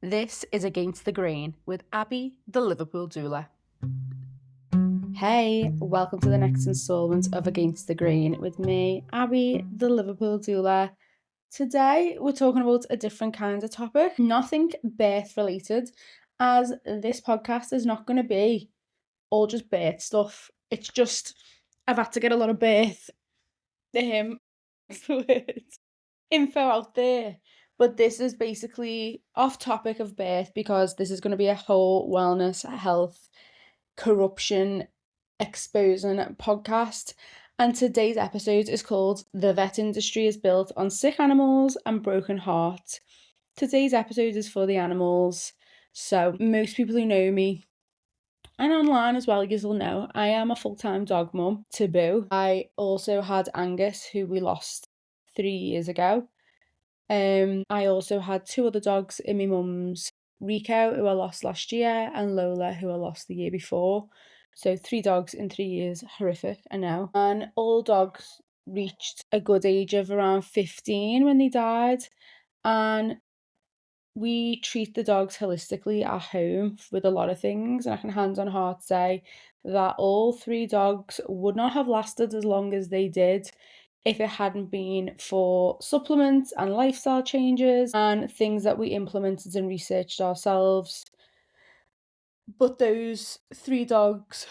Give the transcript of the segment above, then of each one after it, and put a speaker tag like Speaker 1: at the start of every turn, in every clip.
Speaker 1: This is Against the Grain with Abby, the Liverpool doula. Hey, welcome to the next instalment of Against the Grain with me, Abby, the Liverpool doula. Today we're talking about a different kind of topic, nothing birth related, as this podcast is not going to be all just birth stuff. It's just, I've had to get a lot of birth info out there. But this is basically off topic of birth because this is going to be a whole wellness, health, corruption exposing podcast. And today's episode is called The Vet Industry is Built on Sick Animals and Broken Hearts. Today's episode is for the animals. So most people who know me and online as well, you will know, I am a full-time dog mum to Boo. I also had Angus, who we lost 3 years ago. I also had 2 other dogs in my mum's, Rico, who I lost last year, and Lola, who I lost the year before. So 3 dogs in 3 years, horrific, I know. And all dogs reached a good age of around 15 when they died. And we treat the dogs holistically at home with a lot of things, and I can hand on heart say that all 3 dogs would not have lasted as long as they did if it hadn't been for supplements and lifestyle changes and things that we implemented and researched ourselves. But those 3 dogs,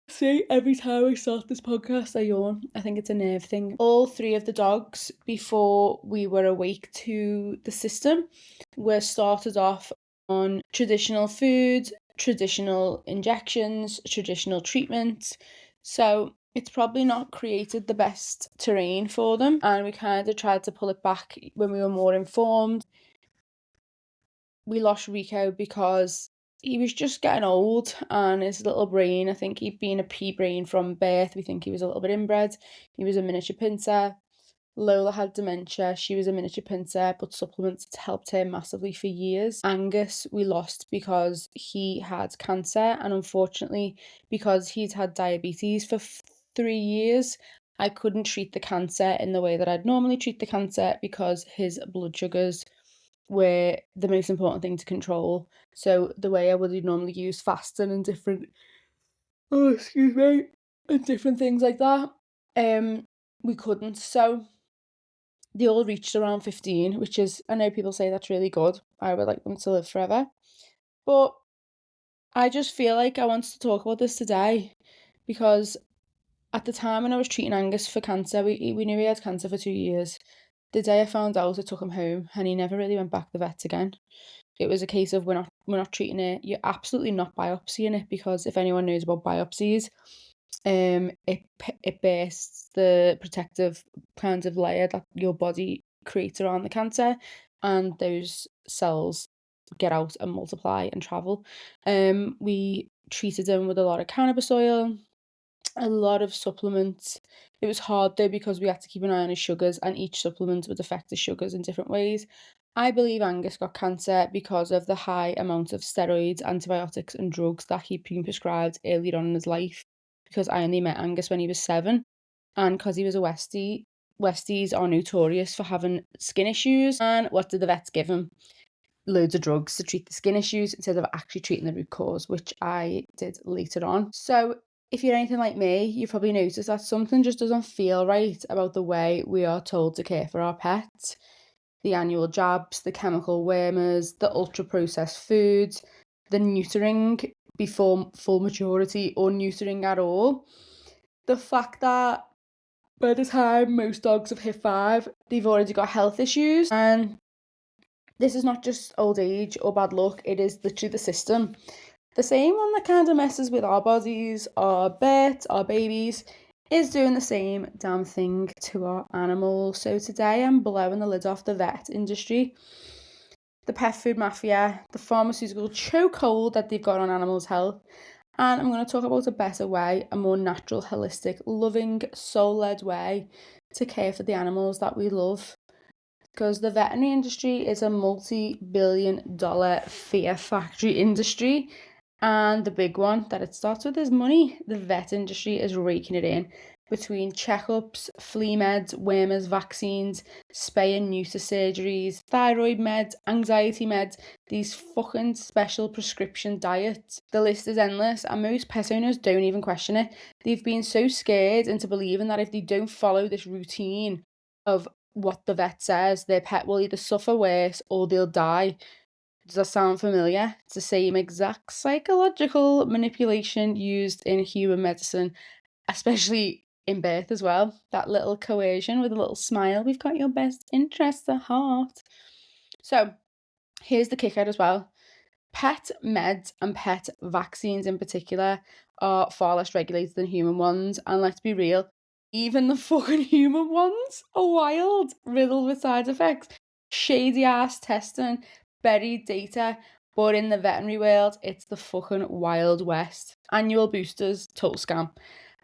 Speaker 1: see, every time I start this podcast I yawn. I think it's a nerve thing. All 3 of the dogs, before we were awake to the system, were started off on traditional food, traditional injections, traditional treatment. So it's probably not created the best terrain for them, and we kind of tried to pull it back when we were more informed. We lost Rico because he was just getting old, and his little brain, I think he'd been a pea brain from birth. We think he was a little bit inbred. He was a miniature pincer. Lola had dementia. She was a miniature pincer, but supplements had helped her massively for years. Angus we lost because he had cancer, and unfortunately, because he'd had diabetes for 3 years, I couldn't treat the cancer in the way that I'd normally treat the cancer because his blood sugars were the most important thing to control. So the way I would normally use fasting and different and different things like that, we couldn't. So they all reached around 15, which is, I know people say that's really good. I would like them to live forever. But I just feel like I wanted to talk about this today because at the time when I was treating Angus for cancer, we knew he had cancer for 2 years. The day I found out, I took him home and he never really went back to the vet again. It was a case of we're not treating it. You're absolutely not biopsying it, because if anyone knows about biopsies, it bursts the protective kind of layer that your body creates around the cancer, and those cells get out and multiply and travel. We treated him with a lot of cannabis oil, a lot of supplements. It was hard though because we had to keep an eye on his sugars, and each supplement would affect his sugars in different ways. I believe Angus got cancer because of the high amount of steroids, antibiotics and drugs that he'd been prescribed earlier on in his life, because I only met Angus when he was 7, and because he was a Westie. Westies are notorious for having skin issues, and what did the vets give him? Loads of drugs to treat the skin issues instead of actually treating the root cause, which I did later on. So if you're anything like me, you've probably noticed that something just doesn't feel right about the way we are told to care for our pets. The annual jabs, the chemical wormers, the ultra-processed foods, the neutering before full maturity or neutering at all. The fact that by the time most dogs have hit 5, they've already got health issues, and this is not just old age or bad luck, it is literally the system. The same one that kind of messes with our bodies, our pets, our babies, is doing the same damn thing to our animals. So today I'm blowing the lid off the vet industry, the pet food mafia, the pharmaceutical chokehold that they've got on animals' health. And I'm going to talk about a better way, a more natural, holistic, loving, soul-led way to care for the animals that we love. Because the veterinary industry is a multi-billion-dollar fear factory industry. And the big one that it starts with is money. The vet industry is raking it in. between checkups, flea meds, wormers, vaccines, spay and neuter surgeries, thyroid meds, anxiety meds, these fucking special prescription diets. The list is endless, and most pet owners don't even question it. They've been so scared into believing that if they don't follow this routine of what the vet says, their pet will either suffer worse or they'll die. Does that sound familiar? It's the same exact psychological manipulation used in human medicine, especially in birth as well. That little coercion with a little smile. We've got your best interests at heart. So here's the kicker as well. Pet meds and pet vaccines in particular are far less regulated than human ones. And let's be real, even the fucking human ones are wild, riddled with side effects, shady ass testing, buried data. But in the veterinary world, it's the fucking Wild West. Annual boosters, total scam.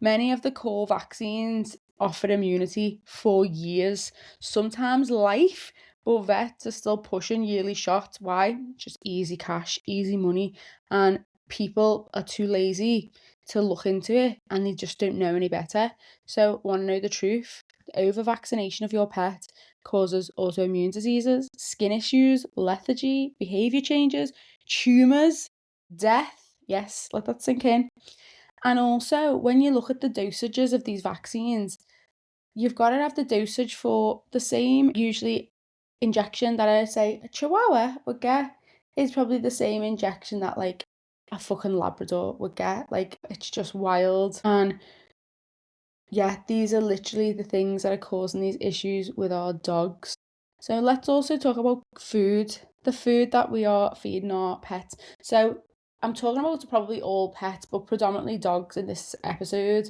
Speaker 1: Many of the core vaccines offer immunity for years, sometimes life, but vets are still pushing yearly shots. Why? Just easy cash, easy money, and people are too lazy to look into it and they just don't know any better. So, want to know the truth? The over vaccination of your pet causes autoimmune diseases, skin issues, lethargy, behavior changes, tumors, death. Yes, let that sink in. And also, when you look at the dosages of these vaccines, you've got to have the dosage for the same, usually, injection that I say a chihuahua would get is probably the same injection that like a fucking Labrador would get. Like, it's just wild. And yeah, these are literally the things that are causing these issues with our dogs. So let's also talk about food, the food that we are feeding our pets. So I'm talking about probably all pets, but predominantly dogs in this episode.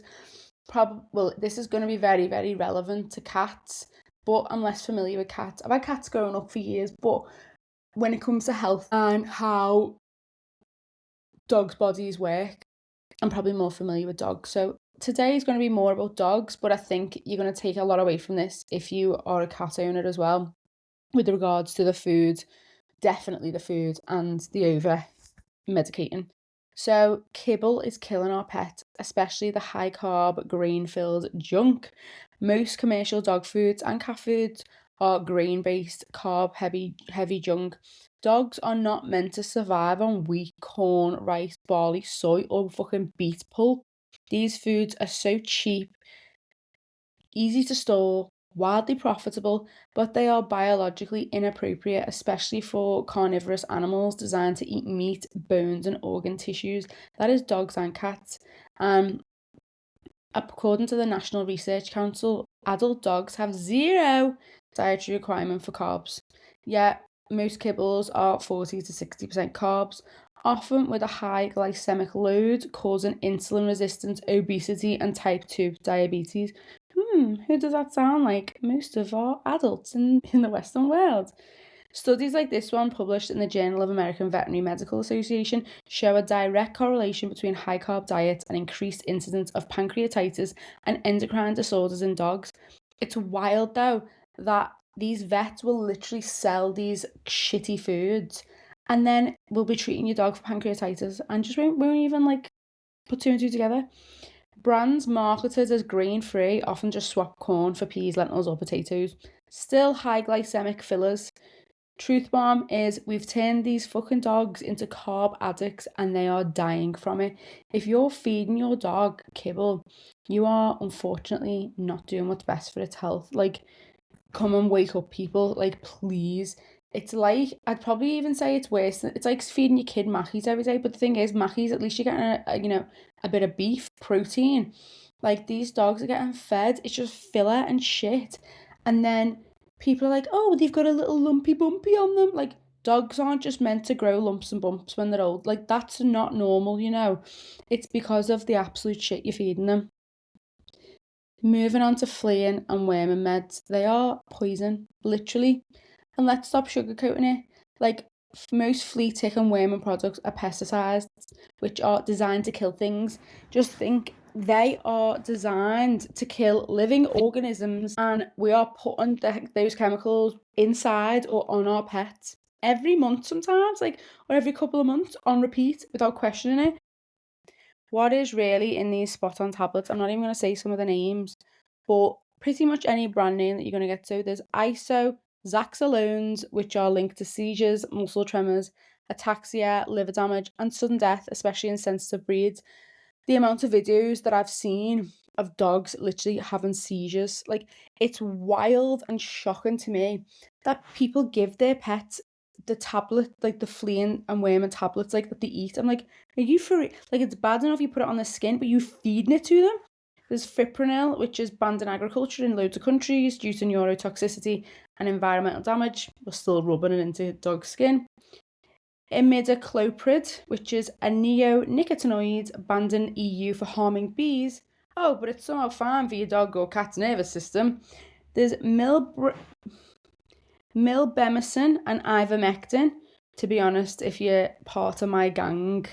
Speaker 1: Well, this is going to be very, very relevant to cats, but I'm less familiar with cats. I've had cats growing up for years, but when it comes to health and how dogs' bodies work, I'm probably more familiar with dogs. So today is going to be more about dogs, but I think you're going to take a lot away from this if you are a cat owner as well, with regards to the food, definitely the food and the over medicating. So kibble is killing our pets, especially the high carb, grain filled junk. Most commercial dog foods and cat foods are grain based, carb heavy junk. Dogs are not meant to survive on wheat, corn, rice, barley, soy, or fucking beet pulp. These foods are so cheap, easy to store, wildly profitable, but they are biologically inappropriate, especially for carnivorous animals designed to eat meat, bones, and organ tissues. That is dogs and cats. According to the National Research Council, adult dogs have zero dietary requirement for carbs. Yet, most kibbles are 40 to 60% carbs, often with a high glycemic load, causing insulin resistance, obesity, and type 2 diabetes. Who does that sound like? Most of our adults in the Western world. Studies like this one, published in the Journal of American Veterinary Medical Association, show a direct correlation between high carb diets and increased incidence of pancreatitis and endocrine disorders in dogs. It's wild though that these vets will literally sell these shitty foods and then will be treating your dog for pancreatitis and just won't even like put two and two together. Brands marketed as grain-free often just swap corn for peas, lentils, or potatoes. Still high glycemic fillers. Truth bomb is we've turned these fucking dogs into carb addicts and they are dying from it. If you're feeding your dog kibble, you are unfortunately not doing what's best for its health. Like, come and wake up, people. Like, please. It's like, I'd probably even say it's worse than, it's like feeding your kid mackies every day. But the thing is, mackies, at least you're getting a bit of beef, protein. Like, these dogs are getting fed, it's just filler and shit. And then people are like, oh, they've got a little lumpy bumpy on them. Like, dogs aren't just meant to grow lumps and bumps when they're old. Like, that's not normal, you know. It's because of the absolute shit you're feeding them. Moving on to fleeing and worming meds. They are poison, literally. And let's stop sugarcoating it. Like, most flea, tick, and worming products are pesticides, which are designed to kill things. Just think, they are designed to kill living organisms, and we are putting those chemicals inside or on our pets every month sometimes, like, or every couple of months on repeat without questioning it. What is really in these spot-on tablets, I'm not even gonna say some of the names, but pretty much any brand name that you're gonna get to. There's Zaxalones, which are linked to seizures, muscle tremors, ataxia, liver damage, and sudden death, especially in sensitive breeds. The amount of videos that I've seen of dogs literally having seizures, like, it's wild and shocking to me that people give their pets the tablet, like the flea and worm tablets, like, that they eat. I'm like, are you for like, it's bad enough you put it on the skin, but you feeding it to them? There's fipronil, which is banned in agriculture in loads of countries due to neurotoxicity and environmental damage. We're still rubbing it into dog skin. Imidacloprid, which is a neonicotinoid banned in EU for harming bees. Oh, but it's somehow fine for your dog or cat's nervous system. There's milbemycin and ivermectin. To be honest, if you're part of my gang,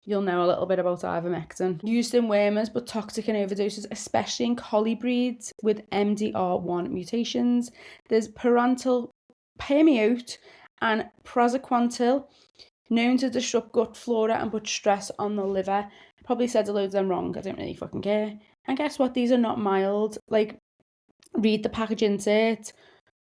Speaker 1: you'll know a little bit about ivermectin. Used in wormers, but toxic in overdoses, especially in collie breeds with MDR1 mutations. There's parental permeate and praziquantel, known to disrupt gut flora and put stress on the liver. Probably said a load of them wrong. I don't really fucking care. And guess what? These are not mild. Like, read the package insert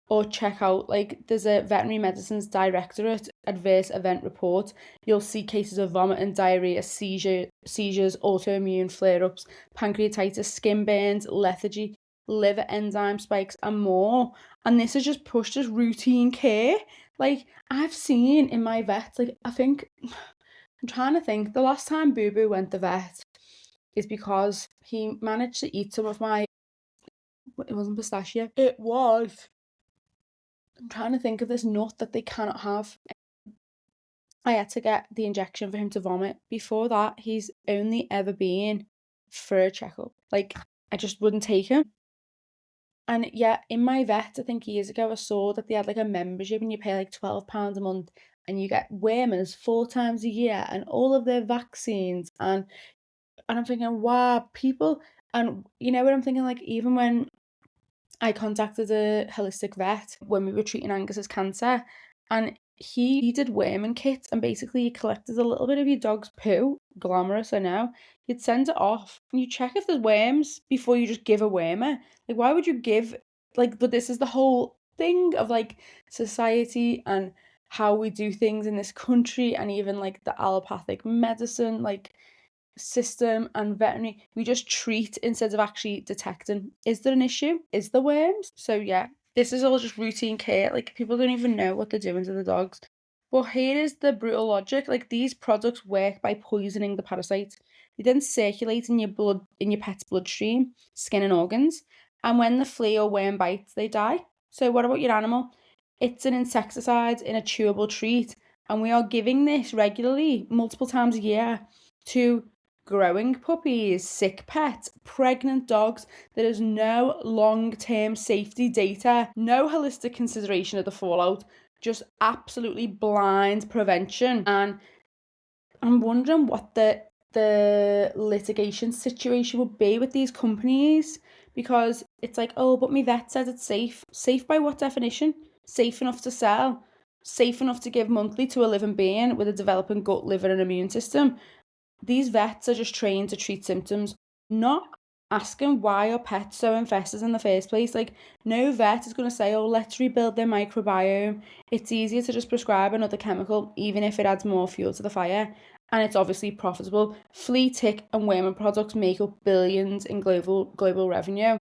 Speaker 1: or check out, like, there's a veterinary medicines directorate adverse event report. You'll see cases of vomiting, diarrhea, seizures, autoimmune flare-ups, pancreatitis, skin burns, lethargy, liver enzyme spikes, and more. And this is just pushed as routine care. Like, I've seen in my vet, like, I think, I'm trying to think, the last time Boo Boo went to the vet is because he managed to eat some of my, it wasn't pistachio, it was, I'm trying to think of this nut that they cannot have. I had to get the injection for him to vomit. Before that, he's only ever been for a checkup. Like, I just wouldn't take him. And yeah, in my vet, I think years ago, I saw that they had like a membership and you pay like £12 a month and you get wormers 4 times a year and all of their vaccines. And I'm thinking, wow, people, and you know what I'm thinking, like, even when I contacted a holistic vet when we were treating Angus's cancer, and he did worming kits, and basically he collected a little bit of your dog's poo, glamorous, I know, you'd send it off, and you check if there's worms before you just give a wormer. Like, why would you give, like, but this is the whole thing of, like, society and how we do things in this country, and even, like, the allopathic medicine, like, system and veterinary, we just treat instead of actually detecting, is there an issue, is there worms? So yeah, this is all just routine care. Like, people don't even know what they're doing to the dogs. But here is the brutal logic. Like, these products work by poisoning the parasite. They then circulate in your blood, in your pet's bloodstream, skin and organs, and when the flea or worm bites, they die. So what about your animal? It's an insecticide in a chewable treat, and we are giving this regularly, multiple times a year, to growing puppies, sick pets, pregnant dogs. There is no long-term safety data, no holistic consideration of the fallout, just absolutely blind prevention. And I'm wondering what the litigation situation would be with these companies, because it's like, oh, but my vet says it's safe. Safe by what definition? Safe enough to sell? Safe enough to give monthly to a living being with a developing gut, liver, and immune system? These vets are just trained to treat symptoms, not asking why are pets so infested in the first place. Like, no vet is going to say, oh, let's rebuild their microbiome. It's easier to just prescribe another chemical, even if it adds more fuel to the fire. And it's obviously profitable. Flea, tick, and worm products make up billions in global revenue.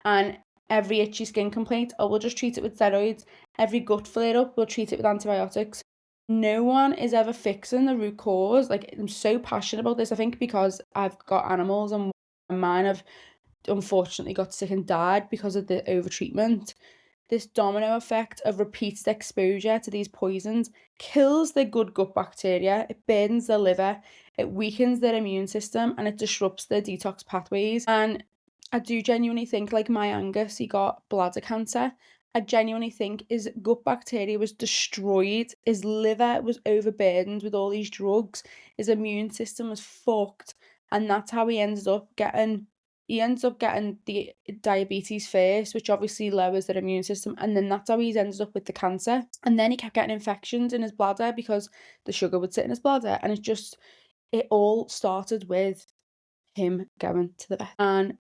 Speaker 1: And every itchy skin complaint, oh, we'll just treat it with steroids. Every gut flare up, we'll treat it with antibiotics. No one is ever fixing the root cause. Like, I'm so passionate about this, I think because I've got animals and mine have unfortunately got sick and died because of the overtreatment. This domino effect of repeated exposure to these poisons kills their good gut bacteria, it burdens their liver, it weakens their immune system, and it disrupts their detox pathways. And I do genuinely think, like, my Angus, he got bladder cancer. I genuinely think his gut bacteria was destroyed, his liver was overburdened with all these drugs, his immune system was fucked, and that's how he ends up getting the diabetes first, which obviously lowers their immune system, and then that's how he ends up with the cancer. And then he kept getting infections in his bladder because the sugar would sit in his bladder, and it all started with him going to the vet. And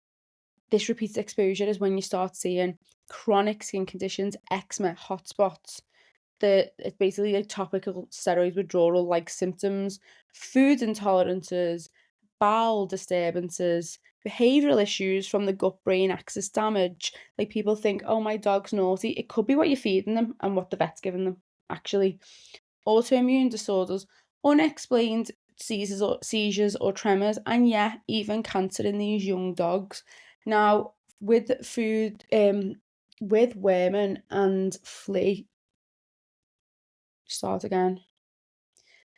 Speaker 1: this repeated exposure is when you start seeing chronic skin conditions, eczema, hot spots. It's basically like topical steroid withdrawal like symptoms, food intolerances, bowel disturbances, behavioral issues from the gut brain axis damage. Like people think, oh, my dog's naughty. It could be what you're feeding them and what the vet's giving them, actually. Autoimmune disorders, unexplained seizures or tremors, and yeah, even cancer in these young dogs. Now, with food, with worming and flea, start again.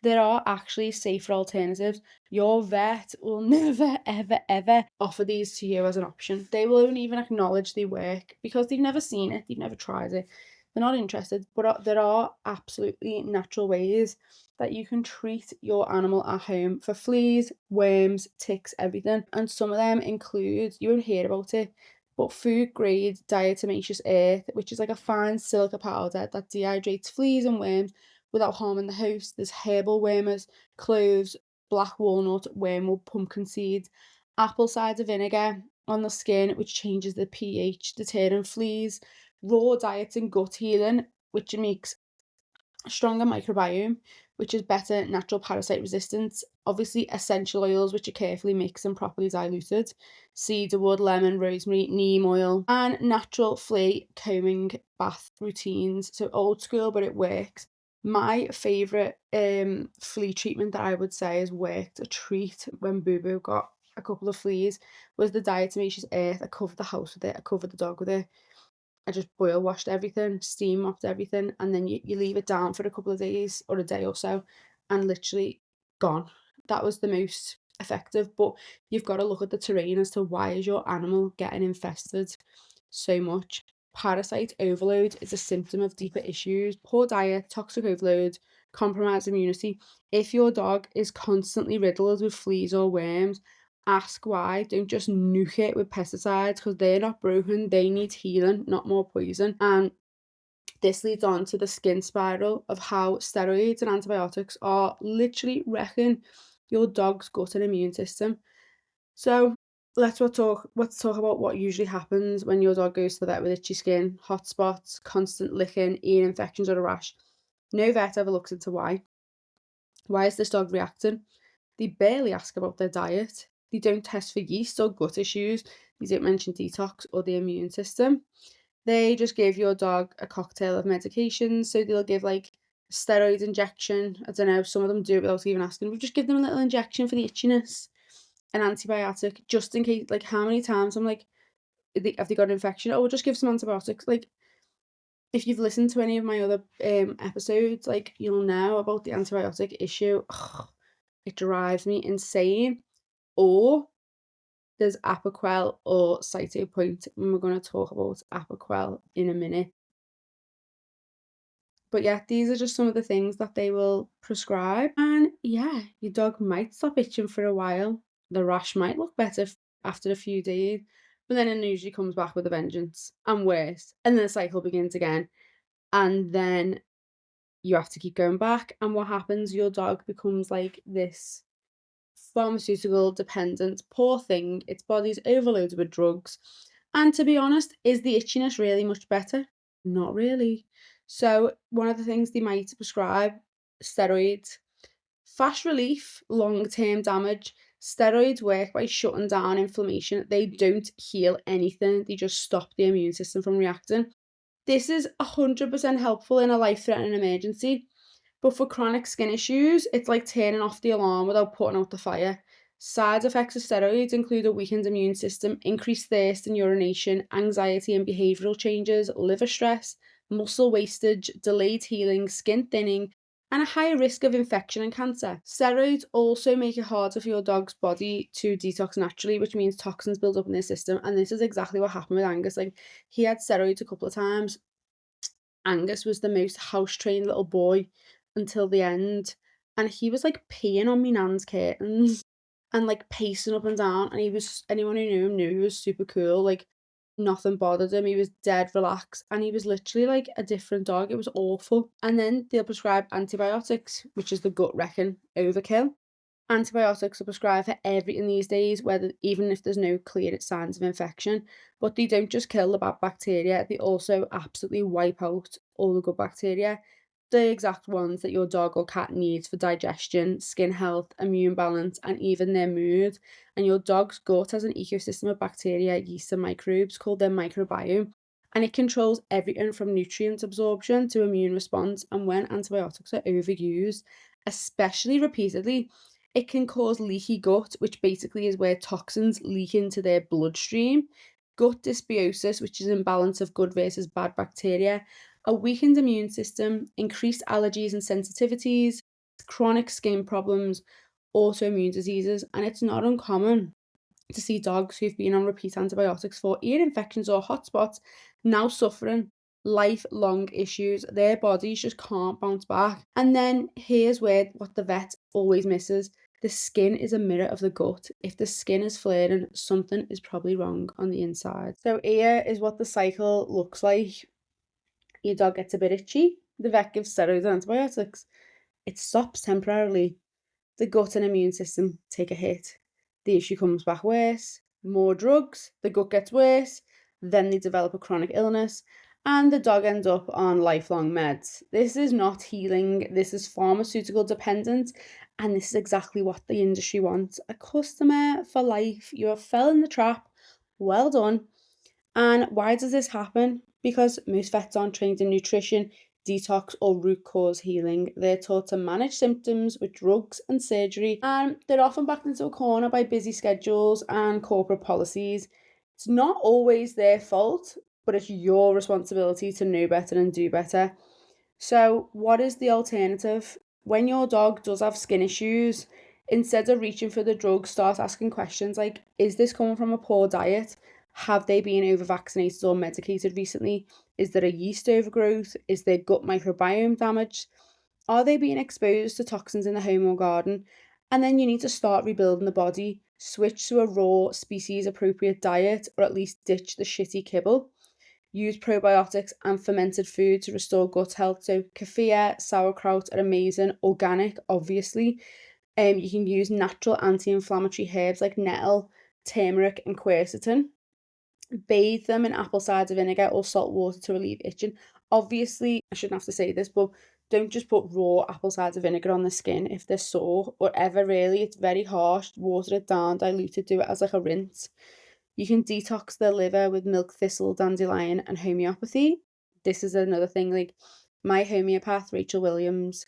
Speaker 1: There are actually safer alternatives. Your vet will never, ever, ever offer these to you as an option. They won't even acknowledge they work because they've never seen it, they've never tried it. They're not interested, but there are absolutely natural ways that you can treat your animal at home for fleas, worms, ticks, everything. And some of them include, you won't hear about it, but food grade diatomaceous earth, which is like a fine silica powder that dehydrates fleas and worms without harming the host. There's herbal wormers, cloves, black walnut, wormwood, pumpkin seeds, apple cider vinegar on the skin, which changes the pH, deterring fleas, raw diets and gut healing, which makes a stronger microbiome, which is better natural parasite resistance. Obviously, essential oils, which are carefully mixed and properly diluted, cedarwood, lemon, rosemary, neem oil, and natural flea combing bath routines. So old school, but it works. My favourite flea treatment that I would say has worked a treat when Boo Boo got a couple of fleas was the diatomaceous earth. I covered the house with it, I covered the dog with it. I just boil washed everything, steam mopped everything, and then you leave it down for a couple of days or a day or so, and literally gone. That was the most effective, but you've got to look at the terrain as to why is your animal getting infested so much. Parasite overload is a symptom of deeper issues. Poor diet, toxic overload, compromised immunity. If your dog is constantly riddled with fleas or worms, ask why. Don't just nuke it with pesticides because they're not broken. They need healing, not more poison. And this leads on to the skin spiral of how steroids and antibiotics are literally wrecking your dog's gut and immune system. So let's talk about what usually happens when your dog goes to the vet with itchy skin, hot spots, constant licking, ear infections, or a rash. No vet ever looks into why. Why is this dog reacting? They barely ask about their diet. They don't test for yeast or gut issues. They don't mention detox or the immune system. They just give your dog a cocktail of medications. So they'll give like a steroid injection. I don't know, some of them do it without even asking. We just give them a little injection for the itchiness, an antibiotic, just in case. Like, how many times I'm like, have they got an infection? Oh, we'll just give some antibiotics. Like, if you've listened to any of my other episodes, like, you'll know about the antibiotic issue. Ugh, it drives me insane. Or there's Apoquel or Cytopoint, and we're going to talk about Apoquel in a minute. But yeah, these are just some of the things that they will prescribe. And yeah, your dog might stop itching for a while. The rash might look better after a few days, but then it usually comes back with a vengeance and worse. And then the cycle begins again. And then you have to keep going back. And what happens? Your dog becomes like this pharmaceutical dependent poor thing. Its body's overloaded with drugs. And to be honest, is the itchiness really much better? Not really. So one of the things they might prescribe, steroids. Fast relief, long-term damage. Steroids work by shutting down inflammation. They don't heal anything. They just stop the immune system from reacting. This is 100% helpful in a life-threatening emergency. But for chronic skin issues, it's like turning off the alarm without putting out the fire. Side effects of steroids include a weakened immune system, increased thirst and urination, anxiety and behavioural changes, liver stress, muscle wastage, delayed healing, skin thinning, and a higher risk of infection and cancer. Steroids also make it harder for your dog's body to detox naturally, which means toxins build up in their system. And this is exactly what happened with Angus. Like, he had steroids a couple of times. Angus was the most house-trained little boy until the end, and he was, like, peeing on me nan's curtains and, like, pacing up and down, and anyone who knew him knew he was super cool, like, nothing bothered him, he was dead relaxed, and he was literally, like, a different dog. It was awful. And then they'll prescribe antibiotics, which is the gut-wrecking overkill. Antibiotics are prescribed for everything these days, whether even if there's no clear signs of infection. But they don't just kill the bad bacteria, they also absolutely wipe out all the good bacteria, the exact ones that your dog or cat needs for digestion, skin health, immune balance, and even their mood. And your dog's gut has an ecosystem of bacteria, yeast, and microbes called their microbiome. And it controls everything from nutrient absorption to immune response. And when antibiotics are overused, especially repeatedly, it can cause leaky gut, which basically is where toxins leak into their bloodstream, gut dysbiosis, which is imbalance of good versus bad bacteria, a weakened immune system, increased allergies and sensitivities, chronic skin problems, autoimmune diseases, and it's not uncommon to see dogs who've been on repeat antibiotics for ear infections or hotspots now suffering lifelong issues. Their bodies just can't bounce back. And then here's where what the vet always misses: the skin is a mirror of the gut. If the skin is flaring, something is probably wrong on the inside. So, here is what the cycle looks like. Your dog gets a bit itchy, the vet gives steroids and antibiotics. It stops temporarily, the gut and immune system take a hit. The issue comes back worse, more drugs, the gut gets worse, then they develop a chronic illness, and the dog ends up on lifelong meds. This is not healing, this is pharmaceutical dependent, and this is exactly what the industry wants. A customer for life. You have fell in the trap. Well done. And why does this happen? Because most vets aren't trained in nutrition, detox, or root cause healing. They're taught to manage symptoms with drugs and surgery, and they're often backed into a corner by busy schedules and corporate policies. It's not always their fault, but it's your responsibility to know better and do better. So, what is the alternative? When your dog does have skin issues, instead of reaching for the drug, start asking questions like: is this coming from a poor diet? Have they been over vaccinated or medicated recently? Is there a yeast overgrowth? Is their gut microbiome damaged? Are they being exposed to toxins in the home or garden? And then you need to start rebuilding the body, switch to a raw, species appropriate diet, or at least ditch the shitty kibble. Use probiotics and fermented food to restore gut health. So kefir, sauerkraut are amazing. Organic, obviously. You can use natural anti-inflammatory herbs like nettle, turmeric, and quercetin. Bathe them in apple cider vinegar or salt water to relieve itching. Obviously, I shouldn't have to say this, but don't just put raw apple cider vinegar on the skin if they're sore or ever really. It's very harsh. Water it down, dilute it, do it as like a rinse. You can detox the liver with milk thistle, dandelion, and homeopathy. This is another thing. Like my homeopath, Rachel Williams,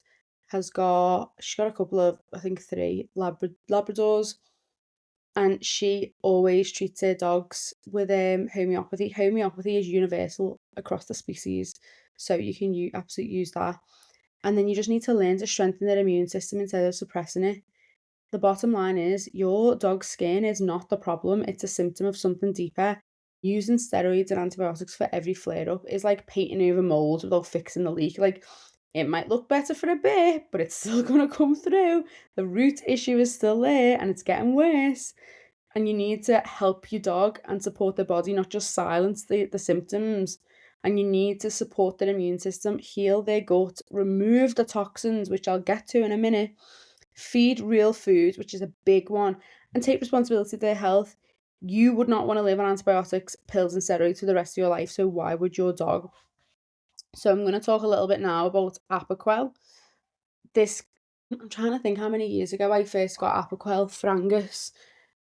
Speaker 1: she's got a couple of, I think three Labradors, and she always treats her dogs with homeopathy. Homeopathy is universal across the species, so you can absolutely use that. And then you just need to learn to strengthen their immune system instead of suppressing it. The bottom line is your dog's skin is not the problem, it's a symptom of something deeper. Using steroids and antibiotics for every flare up is like painting over mold without fixing the leak. Like, it might look better for a bit, but it's still going to come through. The root issue is still there and it's getting worse. And you need to help your dog and support their body, not just silence the symptoms. And you need to support their immune system, heal their gut, remove the toxins, which I'll get to in a minute, feed real food, which is a big one, and take responsibility for their health. You would not want to live on antibiotics, pills, and steroids for the rest of your life, so why would your dog? So I'm going to talk a little bit now about Apoquel. This, I'm trying to think how many years ago I first got Apoquel for Angus.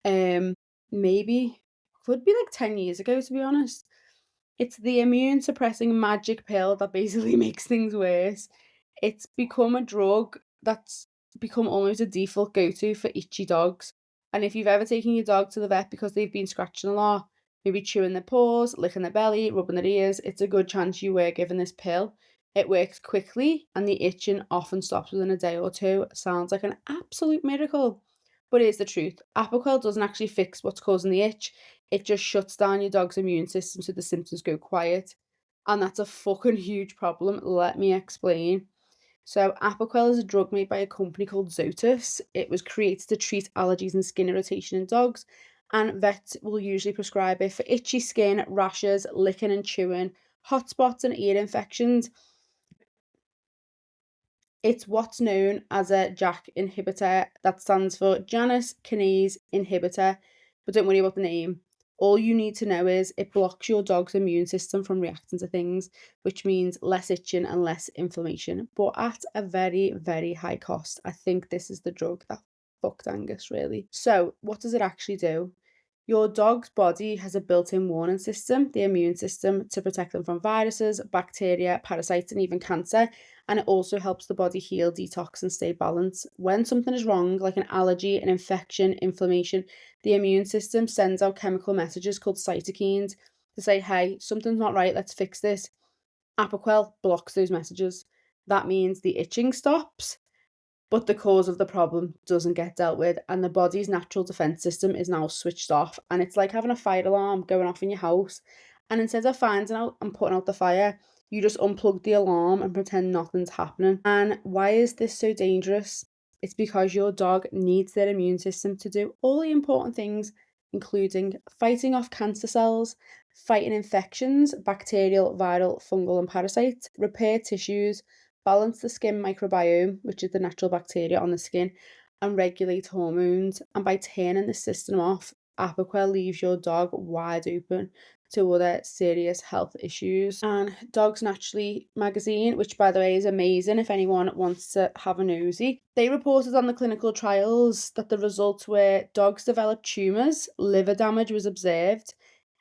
Speaker 1: Um, Maybe could be like 10 years ago, to be honest. It's the immune suppressing magic pill that basically makes things worse. It's become a drug that's become almost a default go-to for itchy dogs. And if you've ever taken your dog to the vet because they've been scratching a lot, maybe chewing their paws, licking their belly, rubbing their ears, it's a good chance you were given this pill. It works quickly and the itching often stops within a day or two. Sounds like an absolute miracle. But here's the truth. Apoquel doesn't actually fix what's causing the itch. It just shuts down your dog's immune system so the symptoms go quiet. And that's a fucking huge problem. Let me explain. So, Apoquel is a drug made by a company called Zoetis. It was created to treat allergies and skin irritation in dogs, and vets will usually prescribe it for itchy skin, rashes, licking and chewing, hot spots, and ear infections. It's what's known as a JAK inhibitor. That stands for Janus kinase inhibitor, but don't worry about the name. All you need to know is it blocks your dog's immune system from reacting to things, which means less itching and less inflammation, but at a very, very high cost. I think this is the drug that fucked Angus, really. So, what does it actually do? Your dog's body has a built-in warning system, the immune system, to protect them from viruses, bacteria, parasites, and even cancer. And it also helps the body heal, detox, and stay balanced. When something is wrong, like an allergy, an infection, inflammation, the immune system sends out chemical messages called cytokines to say, hey, something's not right, let's fix this. Apoquel blocks those messages. That means the itching stops, but the cause of the problem doesn't get dealt with, and the body's natural defense system is now switched off. And it's like having a fire alarm going off in your house, and instead of finding out and putting out the fire, you just unplug the alarm and pretend nothing's happening. And why is this so dangerous? It's because your dog needs their immune system to do all the important things, including fighting off cancer cells, fighting infections, bacterial, viral, fungal, and parasites, repair tissues, balance the skin microbiome, which is the natural bacteria on the skin, and regulate hormones. And by turning the system off, Apoquel leaves your dog wide open to other serious health issues. And Dogs Naturally magazine, which by the way is amazing if anyone wants to have a nosy, they reported on the clinical trials that the results were dogs developed tumours, liver damage was observed,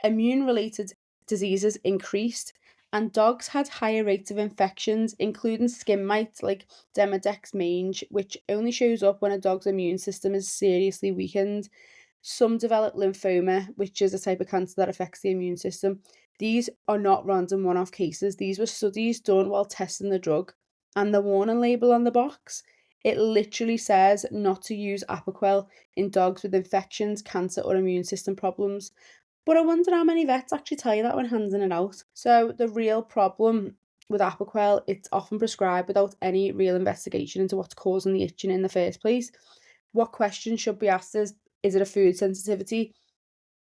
Speaker 1: immune related diseases increased, and dogs had higher rates of infections, including skin mites like Demodex mange, which only shows up when a dog's immune system is seriously weakened. Some develop lymphoma, which is a type of cancer that affects the immune system. These are not random one off cases, these were studies done while testing the drug. And the warning label on the box, it literally says not to use Apoquel in dogs with infections, cancer, or immune system problems. But I wonder how many vets actually tell you that when handing it out. So the real problem with Apoquel, it's often prescribed without any real investigation into what's causing the itching in the first place. What questions should be asked is it a food sensitivity?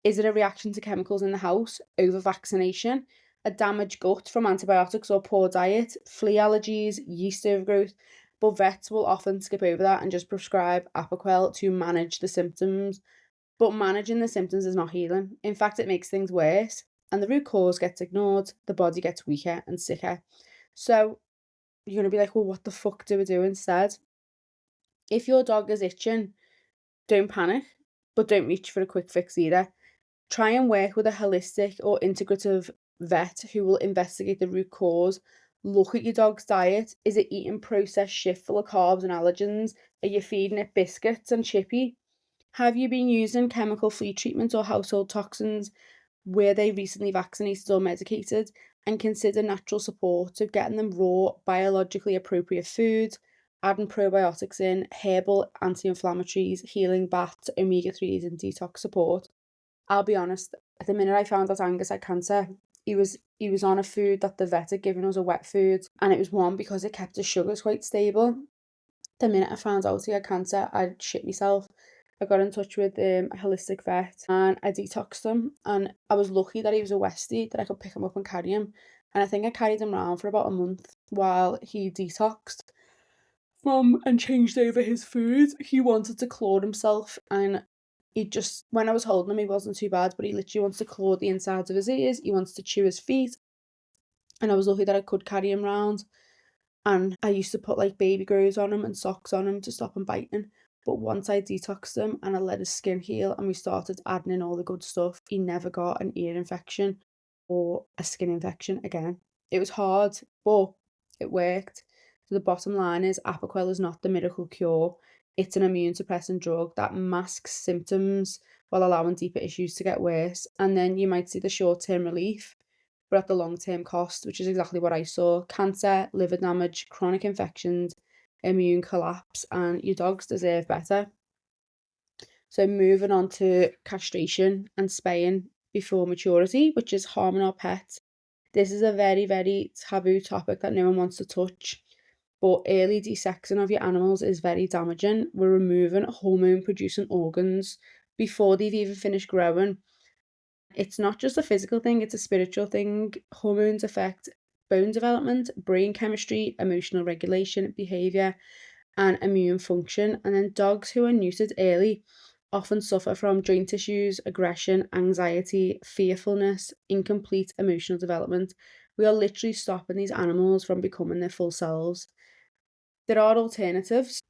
Speaker 1: Is it a reaction to chemicals in the house? Over vaccination? A damaged gut from antibiotics or poor diet? Flea allergies? Yeast overgrowth? But vets will often skip over that and just prescribe Apoquel to manage the symptoms. But managing the symptoms is not healing. In fact, it makes things worse. And the root cause gets ignored, the body gets weaker and sicker. So you're going to be like, well, what the fuck do we do instead? If your dog is itching, don't panic, but don't reach for a quick fix either. Try and work with a holistic or integrative vet who will investigate the root cause. Look at your dog's diet. Is it eating processed shit full of carbs and allergens? Are you feeding it biscuits and chippy? Have you been using chemical flea treatment or household toxins? Were they recently vaccinated or medicated? And consider natural support, so getting them raw, biologically appropriate food, adding probiotics in, herbal anti-inflammatories, healing baths, omega-3s and detox support. I'll be honest, at the minute I found out Angus had cancer, he was on a food that the vet had given us, a wet food, and it was one because it kept his sugars quite stable. The minute I found out he had cancer, I shit myself. I got in touch with a holistic vet and I detoxed him. And I was lucky that he was a Westie, that I could pick him up and carry him. And I think I carried him around for about a month while he detoxed from and changed over his food. He wanted to claw himself, and he just, when I was holding him, he wasn't too bad, but he literally wants to claw the insides of his ears. He wants to chew his feet. And I was lucky that I could carry him around. And I used to put like baby grows on him and socks on him to stop him biting. But once I detoxed him and I let his skin heal and we started adding in all the good stuff, he never got an ear infection or a skin infection again. It was hard, but it worked. So the bottom line is Apoquel is not the miracle cure. It's an immune suppressant drug that masks symptoms while allowing deeper issues to get worse. And then you might see the short-term relief, but at the long-term cost, which is exactly what I saw: cancer, liver damage, chronic infections, immune collapse, and your dogs deserve better. So moving on to castration and spaying before maturity, which is harming our pets. This is a very, very taboo topic that no one wants to touch. But early desexing of your animals is very damaging. We're removing hormone producing organs before they've even finished growing. It's not just a physical thing, it's a spiritual thing. Hormones affect bone development, brain chemistry, emotional regulation, behavior, and immune function. And then dogs who are neutered early often suffer from joint issues, aggression, anxiety, fearfulness, incomplete emotional development. We are literally stopping these animals from becoming their full selves. There are alternatives.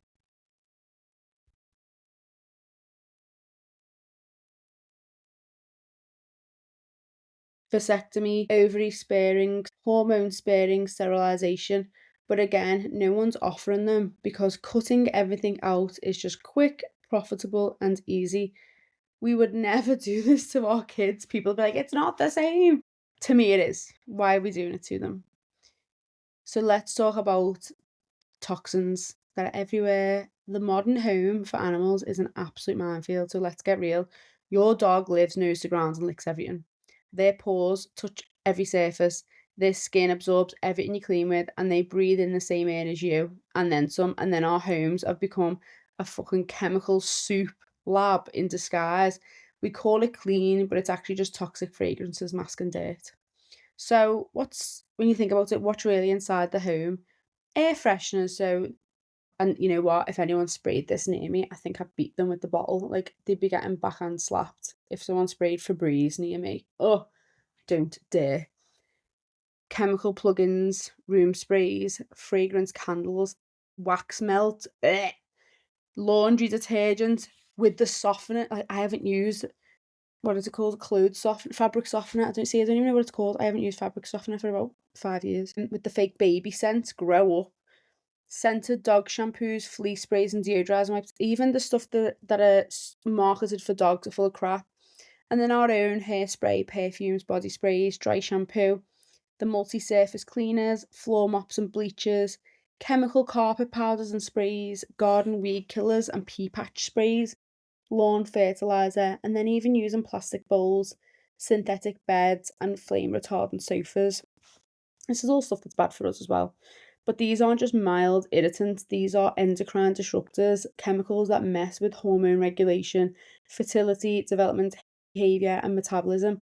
Speaker 1: Vasectomy, ovary sparing, hormone sparing sterilization. But again, no one's offering them because cutting everything out is just quick, profitable, and easy. We would never do this to our kids. People be like, it's not the same. To me, it is. Why are we doing it to them? So let's talk about toxins that are everywhere. The modern home for animals is an absolute minefield. So let's get real. Your dog lives nose to ground and licks everything. Their paws touch every surface. Their skin absorbs everything you clean with, and they breathe in the same air as you, and then some. And then our homes have become a fucking chemical soup lab in disguise. We call it clean, but it's actually just toxic fragrances masking dirt. So, when you think about it, what's really inside the home? Air fresheners. So, and you know what? If anyone sprayed this near me, I think I'd beat them with the bottle. Like, they'd be getting backhand slapped if someone sprayed Febreze near me. Oh, don't dare. Chemical plugins, room sprays, fragrance candles, wax melt, laundry detergent with the softener. Like, I haven't used, what is it called? Clothes softener, fabric softener. I don't even know what it's called. I haven't used fabric softener for about 5 years. With the fake baby scent, grow up. Scented dog shampoos, flea sprays, and deodorizer and wipes. Even the stuff that are marketed for dogs are full of crap. And then our own hairspray, perfumes, body sprays, dry shampoo, the multi-surface cleaners, floor mops and bleachers, chemical carpet powders and sprays, garden weed killers and pea patch sprays, lawn fertilizer, and then even using plastic bowls, synthetic beds, and flame retardant sofas. This is all stuff that's bad for us as well. But these aren't just mild irritants, these are endocrine disruptors, chemicals that mess with hormone regulation, fertility, development, behavior, and metabolism.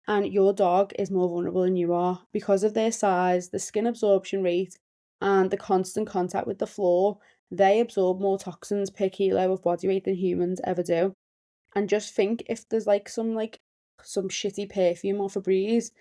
Speaker 1: And your dog is more vulnerable than you are because of their size, the skin absorption rate, and the constant contact with the floor. They absorb more toxins per kilo of body weight than humans ever do. And just think if there's some shitty perfume or Febreze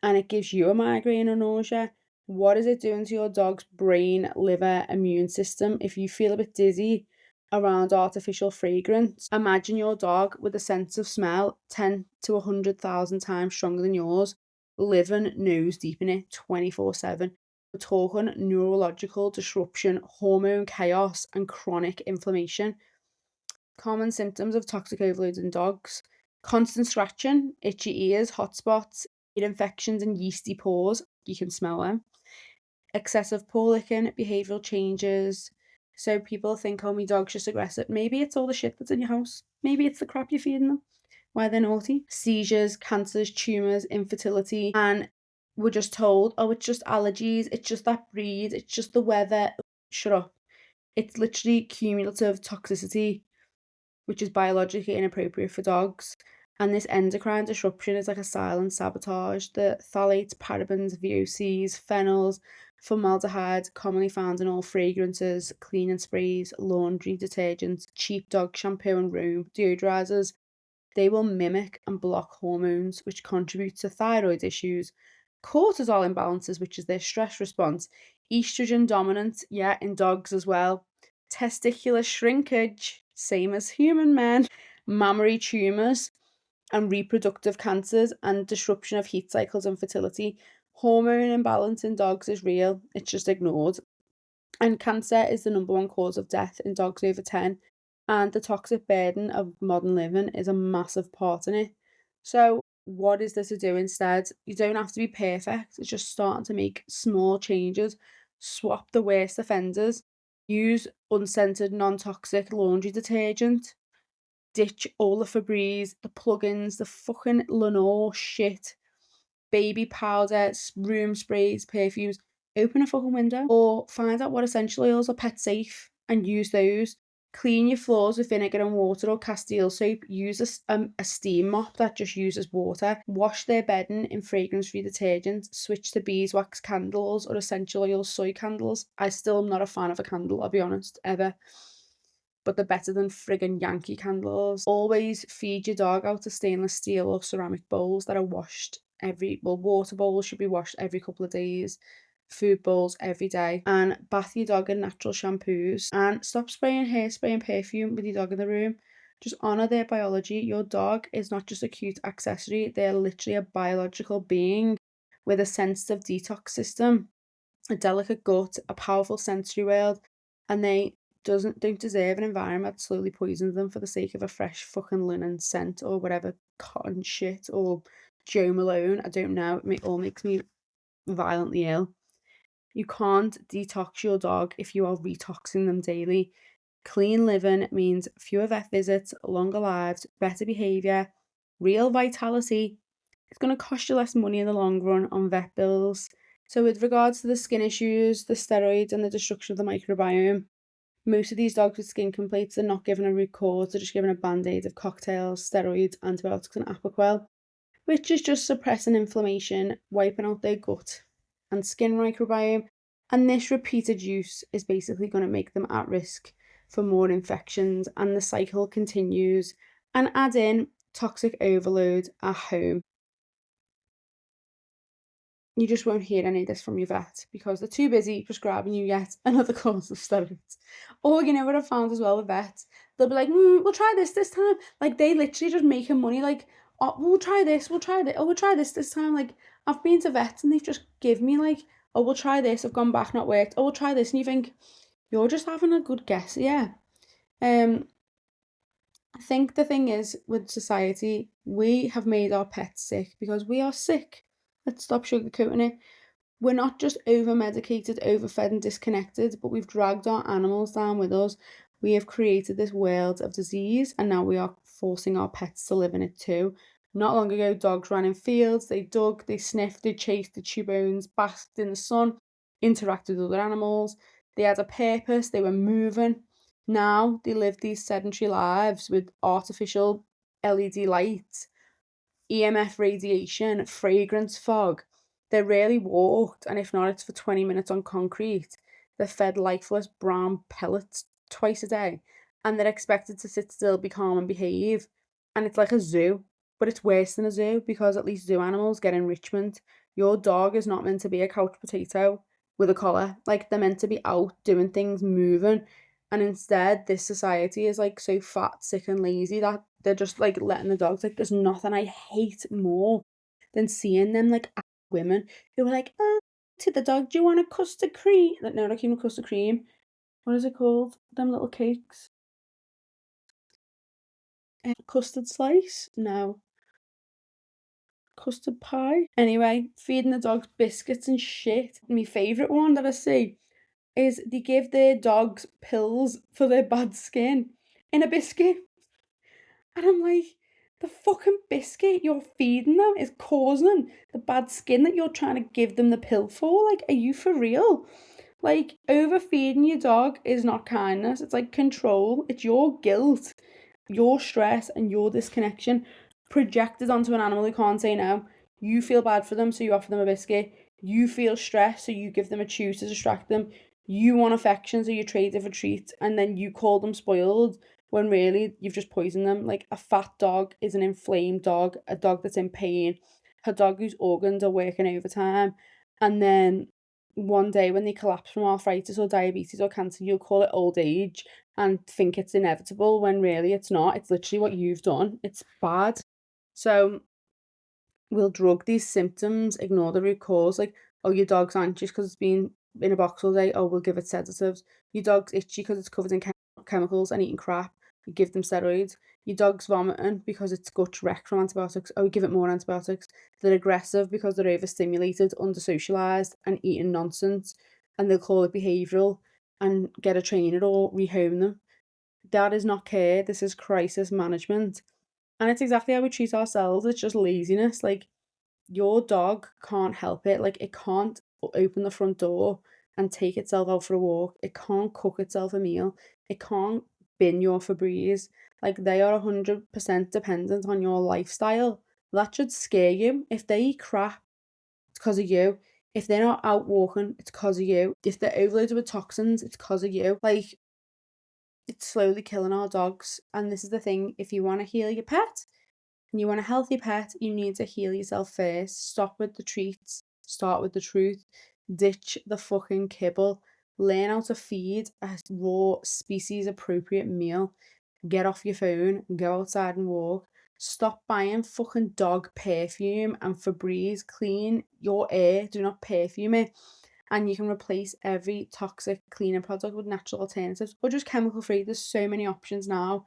Speaker 1: and it gives you a migraine or nausea, what is it doing to your dog's brain, liver, immune system? If you feel a bit dizzy around artificial fragrance, imagine your dog with a sense of smell 10 to 100,000 times stronger than yours, living nose deep in it 24/7. We're talking neurological disruption, hormone chaos, and chronic inflammation. Common symptoms of toxic overload in dogs: constant scratching, itchy ears, hot spots, ear infections, and yeasty paws. You can smell them. Excessive paw licking, behavioural changes. So people think, oh, my dog's just aggressive. Maybe it's all the shit that's in your house. Maybe it's the crap you're feeding them. Why they're naughty. Seizures, cancers, tumours, infertility. And we're just told, oh, it's just allergies. It's just that breed. It's just the weather. Shut up. It's literally cumulative toxicity which is biologically inappropriate for dogs. And this endocrine disruption is like a silent sabotage. The phthalates, parabens, VOCs, phenols, formaldehyde, commonly found in all fragrances, cleaning sprays, laundry detergents, cheap dog shampoo and room deodorizers, they will mimic and block hormones, which contribute to thyroid issues, cortisol imbalances, which is their stress response, estrogen dominance, yeah, in dogs as well, testicular shrinkage, same as human men, mammary tumours, and reproductive cancers, and disruption of heat cycles and fertility. Hormone imbalance in dogs is real, it's just ignored. And cancer is the number one cause of death in dogs over 10. And the toxic burden of modern living is a massive part in it. So, what is there to do instead? You don't have to be perfect. It's just starting to make small changes. Swap the worst offenders. Use unscented, non toxic laundry detergent. Ditch all the Febreze, the plugins, the fucking Lenore shit, baby powder, room sprays, perfumes. Open a fucking window or find out what essential oils are pet safe and use those. Clean your floors with vinegar and water or Castile soap. Use a steam mop that just uses water. Wash their bedding in fragrance-free detergent. Switch to beeswax candles or essential oil soy candles. I still am not a fan of a candle, I'll be honest, ever. But they're better than friggin' Yankee candles. Always feed your dog out of stainless steel or ceramic bowls that are washed water bowls should be washed every couple of days. Food bowls every day, and bath your dog in natural shampoos, and stop spraying hairspray and perfume with your dog in the room. Just honor their biology. Your dog is not just a cute accessory, they're literally a biological being with a sensitive detox system, a delicate gut, a powerful sensory world, and they don't deserve an environment that slowly poisons them for the sake of a fresh fucking linen scent or whatever cotton shit or Joe Malone. I don't know. All makes me violently ill. You can't detox your dog if you are retoxing them daily. Clean living means fewer vet visits, longer lives, better behaviour, real vitality. It's going to cost you less money in the long run on vet bills. So, with regards to the skin issues, the steroids, and the destruction of the microbiome, most of these dogs with skin complaints are not given a root cause, they're just given a band aid of cocktails, steroids, antibiotics, and Apoquel, which is just suppressing inflammation, wiping out their gut and skin microbiome. And this repeated use is basically going to make them at risk for more infections, and the cycle continues. And add in toxic overload at home. You just won't hear any of this from your vet because they're too busy prescribing you yet another course of steroids. Or you know what I've found as well with vets? They'll be like, we'll try this time. Like they literally just making money. Like, oh, we'll try this. Oh, we'll try this time. Like I've been to vets and they've just given me like, oh, we'll try this. I've gone back, not worked. Oh, we'll try this, and you think you're just having a good guess, yeah. I think the thing is with society, we have made our pets sick because we are sick. Let's stop sugarcoating it. We're not just over medicated, overfed, and disconnected, but we've dragged our animals down with us. We have created this world of disease, and now we are forcing our pets to live in it too. Not long ago, dogs ran in fields, they dug, they sniffed, they chased, they chew bones, basked in the sun, interacted with other animals. They had a purpose, they were moving. Now they live these sedentary lives with artificial LED lights, EMF radiation, fragrance fog. They're rarely walked, and if not, it's for 20 minutes on concrete. They're fed lifeless brown pellets twice a day, and they're expected to sit still, be calm, and behave. And it's like a zoo, but it's worse than a zoo because at least zoo animals get enrichment. Your dog is not meant to be a couch potato with a collar. Like, they're meant to be out doing things, moving. And instead, this society is like so fat, sick, and lazy that they're just like letting the dogs. Like, there's nothing I hate more than seeing them like women who are like, oh, to the dog, do you want a custard cream? Like, no, not even custard cream. What is it called? Them little cakes. Custard slice? No. Custard pie? Anyway, feeding the dogs biscuits and shit. My favourite one that I see is they give their dogs pills for their bad skin in a biscuit. And I'm like, the fucking biscuit you're feeding them is causing the bad skin that you're trying to give them the pill for. Like, are you for real? Like, overfeeding your dog is not kindness. It's like control. It's your guilt, your stress, and your disconnection projected onto an animal who can't say no. You feel bad for them, so you offer them a biscuit. You feel stressed, so you give them a chew to distract them. You want affection, so you trade it for treats, and then you call them spoiled when really you've just poisoned them. Like, a fat dog is an inflamed dog, a dog that's in pain, a dog whose organs are working overtime, and then one day when they collapse from arthritis or diabetes or cancer, you'll call it old age and think it's inevitable when really it's not. It's literally what you've done. It's bad. So we'll drug these symptoms, ignore the root cause. Like, oh, your dog's anxious because it's been in a box all day. Oh, we'll give it sedatives. Your dog's itchy because it's covered in chemicals and eating crap. We give them steroids. Your dog's vomiting because its gut's wrecked from antibiotics. Oh, we give it more antibiotics. They're aggressive because they're overstimulated, under-socialised, and eating nonsense. And they'll call it behavioural and get a trainer or rehome them. That is not care. This is crisis management. And it's exactly how we treat ourselves. It's just laziness. Like, your dog can't help it. Like, it can't open the front door and take itself out for a walk. It can't cook itself a meal. It can't bin your Febreze. Like, they are 100% dependent on your lifestyle. That should scare you. If they eat crap, it's 'cause of you. If they're not out walking, it's 'cause of you. If they're overloaded with toxins, it's 'cause of you. Like, it's slowly killing our dogs. And this is the thing, if you want to heal your pet and you want a healthy pet, you need to heal yourself first. Stop with the treats, start with the truth. Ditch the fucking kibble. Learn how to feed a raw, species appropriate meal. Get off your phone, go outside and walk. Stop buying fucking dog perfume and Febreze. Clean your air, do not perfume it. And you can replace every toxic cleaning product with natural alternatives or just chemical free. There's so many options now,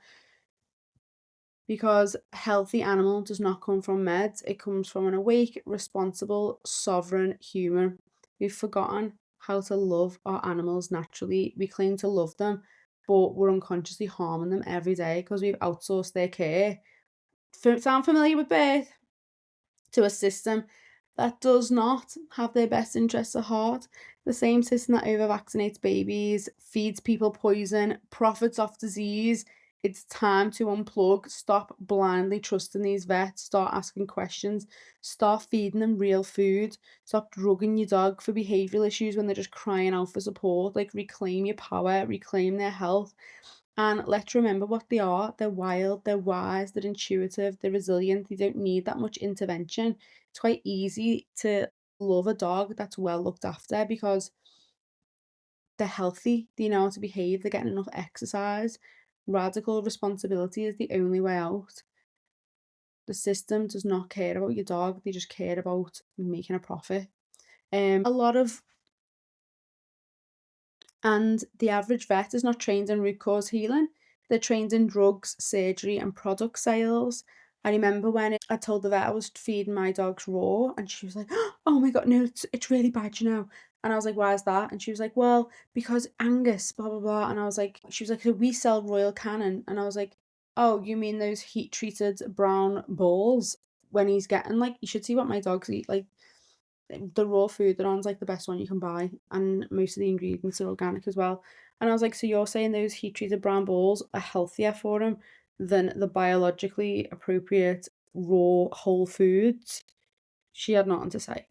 Speaker 1: because a healthy animal does not come from meds. It comes from an awake, responsible, sovereign human. We've forgotten how to love our animals naturally. We claim to love them, but we're unconsciously harming them every day because we've outsourced their care. Sound familiar with birth? To a system that does not have their best interests at heart. The same system that over vaccinates babies, feeds people poison, profits off disease. It's time to unplug. Stop blindly trusting these vets. Start asking questions. Start feeding them real food. Stop drugging your dog for behavioural issues when they're just crying out for support. Like, reclaim your power, reclaim their health. And let's remember what they are. They're wild, they're wise, they're intuitive, they're resilient. They don't need that much intervention. It's quite easy to love a dog that's well looked after because they're healthy, they know how to behave, they're getting enough exercise. Radical responsibility is the only way out. The system does not care about your dog, they just care about making a profit. A lot of And the average vet is not trained in root cause healing. They're trained in drugs, surgery, and product sales. I remember when I told the vet I was feeding my dogs raw, and she was like, "Oh my God, no, it's really bad, you know." And I was like, "Why is that?" And she was like, "Well, because Angus, blah, blah, blah." And I was like, she was like, "So we sell Royal Canin." And I was like, "Oh, you mean those heat treated brown balls when he's getting like, you should see what my dogs eat. Like, the raw food they're on's like the best one you can buy, and most of the ingredients are organic as well." And I was like, "So you're saying those heat treated brown balls are healthier for him than the biologically appropriate raw whole foods?" She had nothing to say.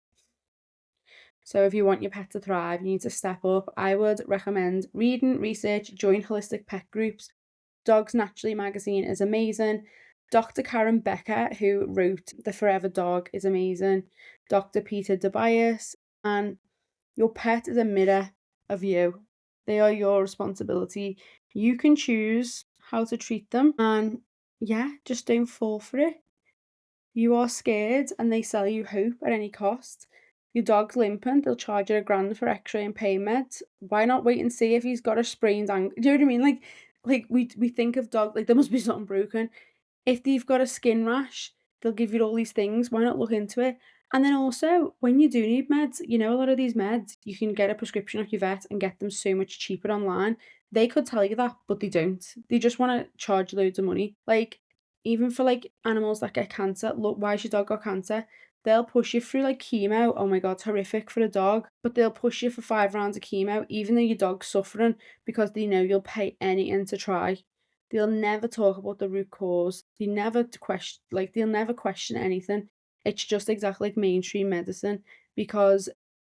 Speaker 1: So if you want your pet to thrive, you need to step up. I would recommend reading, research, join holistic pet groups. Dogs Naturally magazine is amazing. Dr. Karen Becker, who wrote The Forever Dog, is amazing. Dr. Peter Tobias, and your pet is a mirror of you. They are your responsibility. You can choose how to treat them, and yeah, just don't fall for it. You are scared and they sell you hope at any cost. Your dog's limping, they'll charge you $1,000 for X-ray and pain meds. Why not wait and see if he's got a sprained ankle? Do you know what I mean? Like we think of dog like there must be something broken. If they've got a skin rash, they'll give you all these things. Why not look into it? And then also, when you do need meds, you know, a lot of these meds, you can get a prescription off your vet and get them so much cheaper online. They could tell you that, but they don't. They just want to charge loads of money. Like, even for like animals that get cancer, look, why's your dog got cancer? They'll push you through like chemo. Oh my God, it's horrific for a dog. But they'll push you for 5 rounds of chemo, even though your dog's suffering, because they know you'll pay anything to try. They'll never talk about the root cause. They'll never question anything. It's just exactly like mainstream medicine, because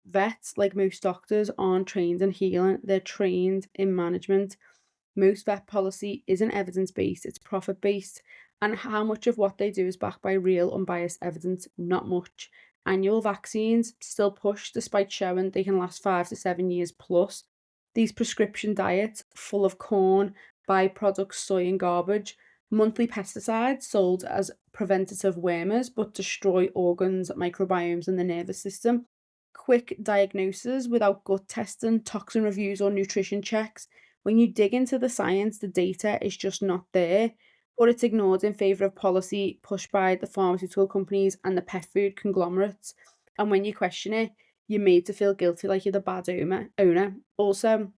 Speaker 1: vets, like most doctors, aren't trained in healing. They're trained in management. Most vet policy isn't evidence-based, it's profit-based. And how much of what they do is backed by real, unbiased evidence? Not much. Annual vaccines still pushed despite showing they can last 5 to 7 years plus. These prescription diets full of corn, byproducts, soy, and garbage. Monthly pesticides sold as preventative wormers but destroy organs, microbiomes, and the nervous system. Quick diagnosis without gut testing, toxin reviews, or nutrition checks. When you dig into the science, the data is just not there, or it's ignored in favour of policy pushed by the pharmaceutical companies and the pet food conglomerates. And when you question it, you're made to feel guilty, like you're the bad owner. Also,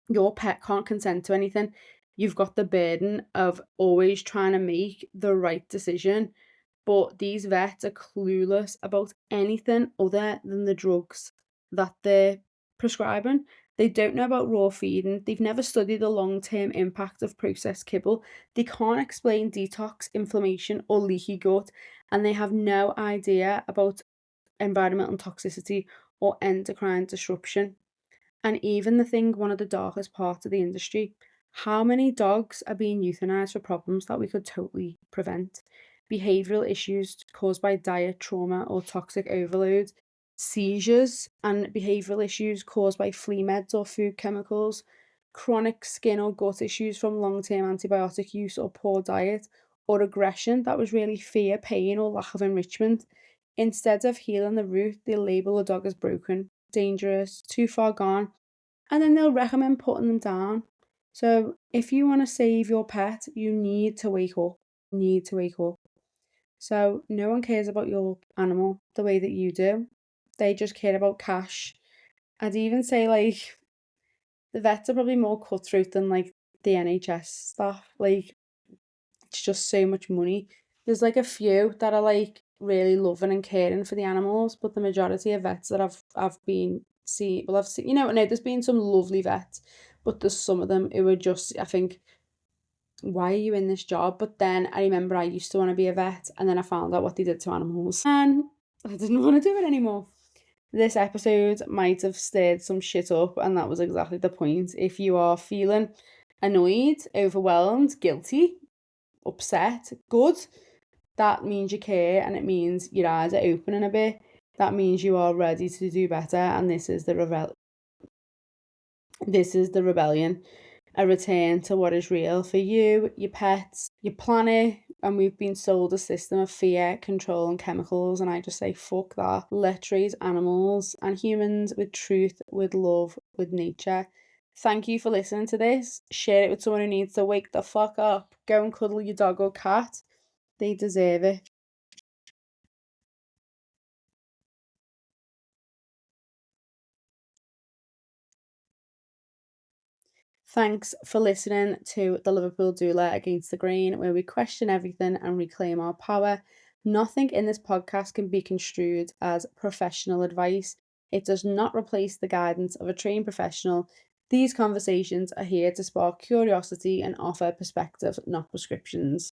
Speaker 1: your pet can't consent to anything. You've got the burden of always trying to make the right decision. But these vets are clueless about anything other than the drugs that they're prescribing. They don't know about raw feeding. They've never studied the long-term impact of processed kibble. They can't explain detox, inflammation, or leaky gut, and they have no idea about environmental toxicity or endocrine disruption. And even one of the darkest parts of the industry, how many dogs are being euthanized for problems that we could totally prevent? Behavioral issues caused by diet trauma or toxic overload, seizures and behavioral issues caused by flea meds or food chemicals, chronic skin or gut issues from long term antibiotic use or poor diet, or aggression that was really fear, pain, or lack of enrichment. Instead of healing the root, they label a dog as broken, dangerous, too far gone, and then they'll recommend putting them down. So if you want to save your pet, you need to wake up. Need to wake up. So no one cares about your animal the way that you do. They just care about cash. I'd even say like the vets are probably more cutthroat than like the NHS staff. Like it's just so much money. There's like a few that are like really loving and caring for the animals, but the majority of vets that I've been see well I've seen, no, there's been some lovely vets, but there's some of them who are just, I think, why are you in this job? But then I remember I used to want to be a vet, and then I found out what they did to animals, and I didn't want to do it anymore. This episode might have stirred some shit up, and that was exactly the point. If you are feeling annoyed, overwhelmed, guilty, upset, good, that means you care, and it means your eyes are opening a bit. That means you are ready to do better, and this is the rebellion, a return to what is real for you, your pets, your planet. And we've been sold a system of fear, control, and chemicals, and I just say fuck that. Let's raise animals and humans with truth, with love, with nature. Thank you for listening to this. Share it with someone who needs to wake the fuck up. Go and cuddle your dog or cat. They deserve it. Thanks for listening to the Liverpool Doula Against the Grain, where we question everything and reclaim our power. Nothing in this podcast can be construed as professional advice. It does not replace the guidance of a trained professional. These conversations are here to spark curiosity and offer perspective, not prescriptions.